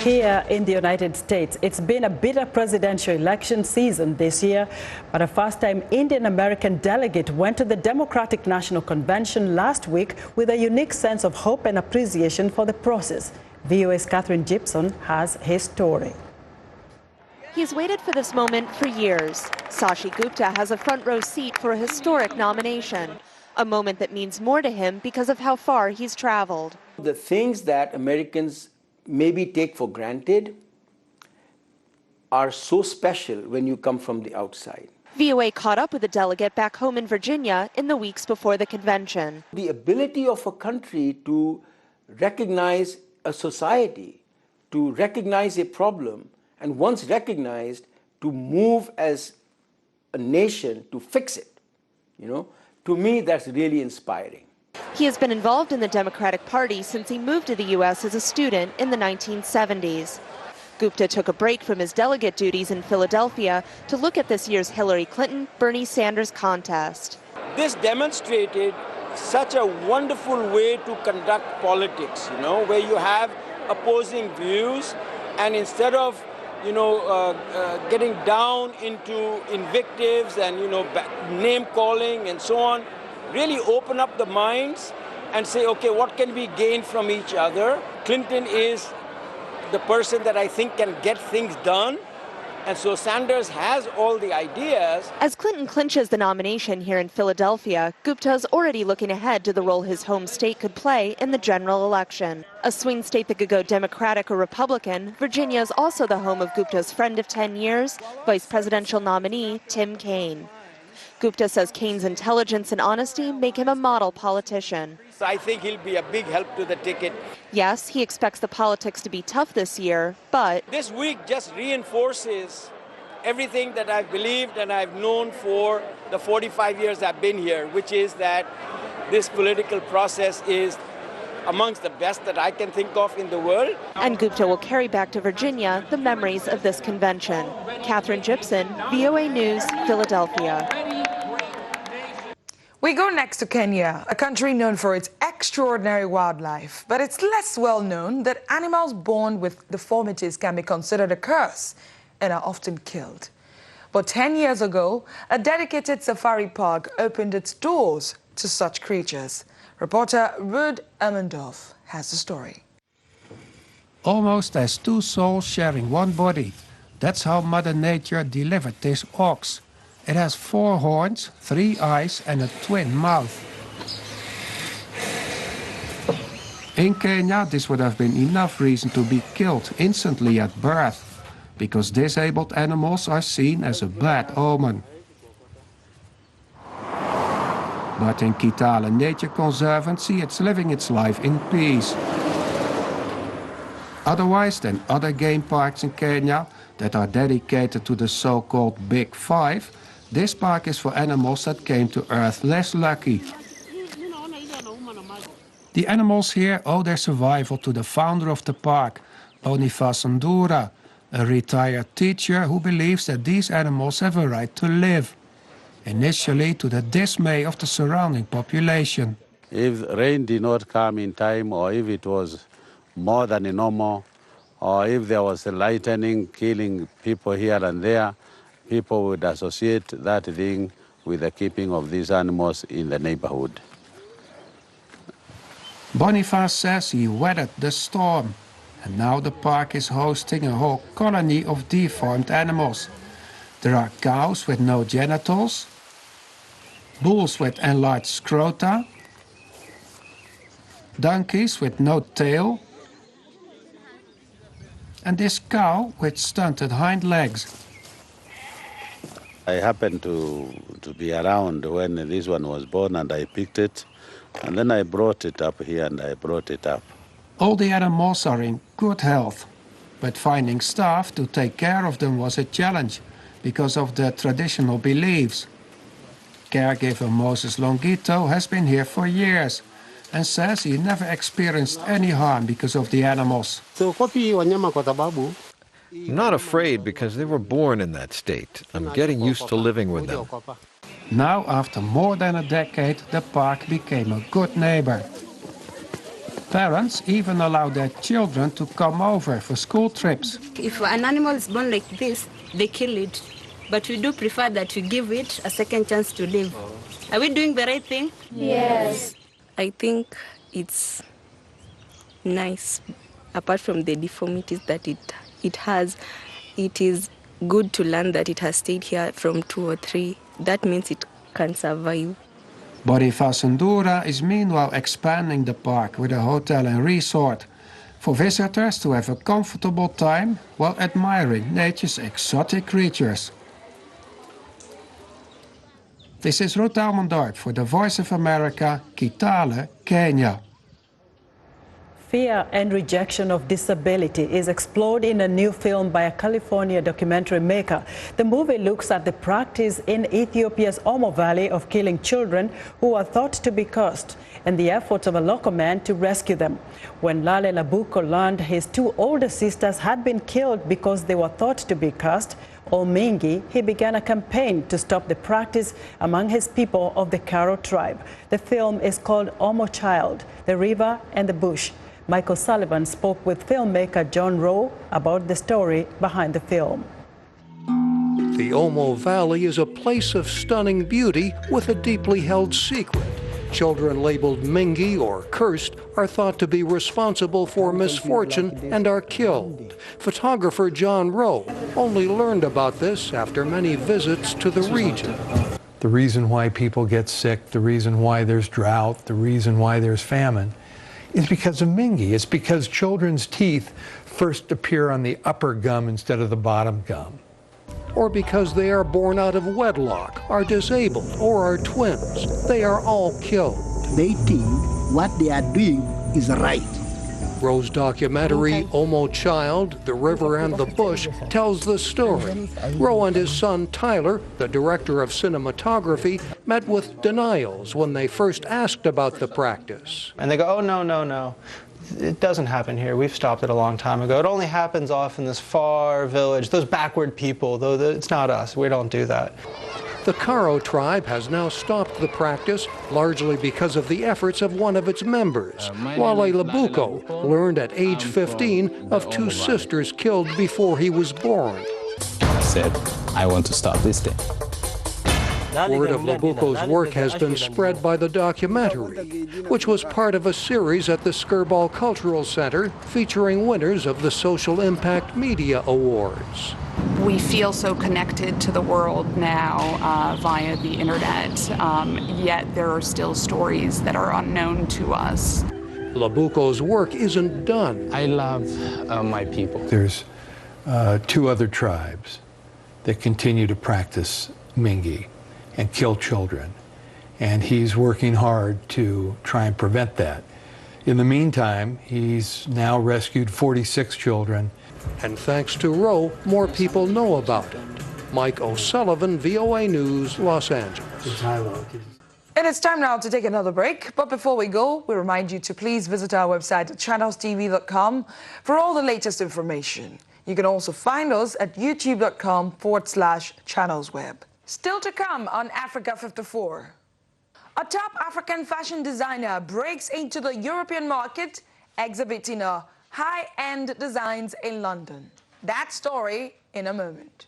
here in the United States. It's been a bitter presidential election season this year, but a first-time Indian-American delegate went to the Democratic National Convention last week with a unique sense of hope and appreciation for the process. VOA's Catherine Gibson has his story. He's waited for this moment for years. Sashi Gupta has a front-row seat for a historic nomination, a moment that means more to him because of how far he's traveled. The things that Americans maybe take for granted are so special when you come from the outside. VOA caught up with a delegate back home in Virginia in the weeks before the convention. The ability of a country to recognize a society, to recognize a problem, and once recognized, to move as a nation to fix it, to me that's really inspiring. He has been involved in the Democratic Party since he moved to the U.S. as a student in the 1970s. Gupta took a break from his delegate duties in Philadelphia to look at this year's Hillary Clinton-Bernie Sanders contest. This demonstrated such a wonderful way to conduct politics, where you have opposing views, and instead of getting down into invectives and name calling and so on, really open up the minds and say, okay, what can we gain from each other? Clinton is the person that I think can get things done, and so Sanders has all the ideas. As Clinton clinches the nomination here in Philadelphia, Gupta's already looking ahead to the role his home state could play in the general election. A swing state that could go Democratic or Republican, Virginia is also the home of Gupta's friend of 10 years, vice presidential nominee Tim Kaine. Gupta says Kaine's intelligence and honesty make him a model politician. I think he'll be a big help to the ticket. Yes, he expects the politics to be tough this year, but this week just reinforces everything that I've believed and I've known for the 45 years I've been here, which is that this political process is amongst the best that I can think of in the world. And Gupta will carry back to Virginia the memories of this convention. Catherine Gibson, VOA News, Philadelphia. We go next to Kenya, a country known for its extraordinary wildlife. But it's less well known that animals born with deformities can be considered a curse and are often killed. But 10 years ago, a dedicated safari park opened its doors to such creatures. Reporter Ruud Emmendorf has the story. Almost as two souls sharing one body. That's how Mother Nature delivered this ox. It has 4 horns, 3 eyes and a twin mouth. In Kenya, this would have been enough reason to be killed instantly at birth, because disabled animals are seen as a bad omen. But in Kitale Nature Conservancy, it's living its life in peace. Otherwise than other game parks in Kenya that are dedicated to the so-called Big Five, this park is for animals that came to Earth less lucky. The animals here owe their survival to the founder of the park, Boniface Ndura, a retired teacher who believes that these animals have a right to live. Initially to the dismay of the surrounding population. If rain did not come in time, or if it was more than normal, or if there was a lightning killing people here and there, people would associate that thing with the keeping of these animals in the neighborhood. Boniface says he weathered the storm, and now the park is hosting a whole colony of deformed animals. There are cows with no genitals, bulls with enlarged scrota, donkeys with no tail, and this cow with stunted hind legs. I happened to be around when this one was born, and I picked it, and then I brought it up here and I brought it up. All the animals are in good health, but finding staff to take care of them was a challenge because of the traditional beliefs. Caregiver Moses Longito has been here for years and says he never experienced any harm because of the animals. I'm not afraid because they were born in that state. I'm getting used to living with them. Now, after more than a decade, the park became a good neighbor. Parents even allow their children to come over for school trips. If an animal is born like this, they kill it. But we do prefer that we give it a second chance to live. Are we doing the right thing? Yes. I think it's nice. Apart from the deformities that it has, it is good to learn that it has stayed here from 2 or 3. That means it can survive. Bonifacendura is meanwhile expanding the park with a hotel and resort for visitors to have a comfortable time while admiring nature's exotic creatures. This is Ruth Almondorp for the Voice of America, Kitale, Kenya. Fear and rejection of disability is explored in a new film by a California documentary maker. The movie looks at the practice in Ethiopia's Omo Valley of killing children who are thought to be cursed and the efforts of a local man to rescue them. When Lale Labuko learned his 2 older sisters had been killed because they were thought to be cursed, Omingi, he began a campaign to stop the practice among his people of the Karo tribe. The film is called Omo Child, The River and the Bush. Michael Sullivan spoke with filmmaker John Rowe about the story behind the film. The Omo Valley is a place of stunning beauty with a deeply held secret. Children labeled Mingi or cursed are thought to be responsible for misfortune and are killed. Photographer John Rowe only learned about this after many visits to the region. The reason why people get sick, the reason why there's drought, the reason why there's famine is because of Mingi. It's because children's teeth first appear on the upper gum instead of the bottom gum. Or because they are born out of wedlock, are disabled, or are twins. They are all killed. They think what they are doing is right. Rowe's documentary, Omo Child, The River and the Bush, tells the story. Rowe and his son Tyler, the director of cinematography, met with denials when they first asked about the practice. And they go, oh, no, no, no. It doesn't happen here. We've stopped it a long time ago. It only happens off in this far village, those backward people, though it's not us. We don't do that. The Karo tribe has now stopped the practice, largely because of the efforts of one of its members. Lale Labuko learned at age 15 of 2 sisters killed before he was born. I said, I want to stop this thing. Word of Labuko's work has been spread by the documentary, which was part of a series at the Skirball Cultural Center featuring winners of the Social Impact Media Awards. We feel so connected to the world now via the internet, yet there are still stories that are unknown to us. Labuko's work isn't done. I love my people. There's 2 other tribes that continue to practice Mingi and kill children, and he's working hard to try and prevent that. In the meantime, he's now rescued 46 children. And thanks to Rowe, more people know about it. Mike O'Sullivan, VOA News, Los Angeles. And it's time now to take another break. But before we go, we remind you to please visit our website at channelstv.com for all the latest information. You can also find us at youtube.com/channelsweb. Still to come on Africa 54. A top African fashion designer breaks into the European market, exhibiting her high-end designs in London. That story in a moment.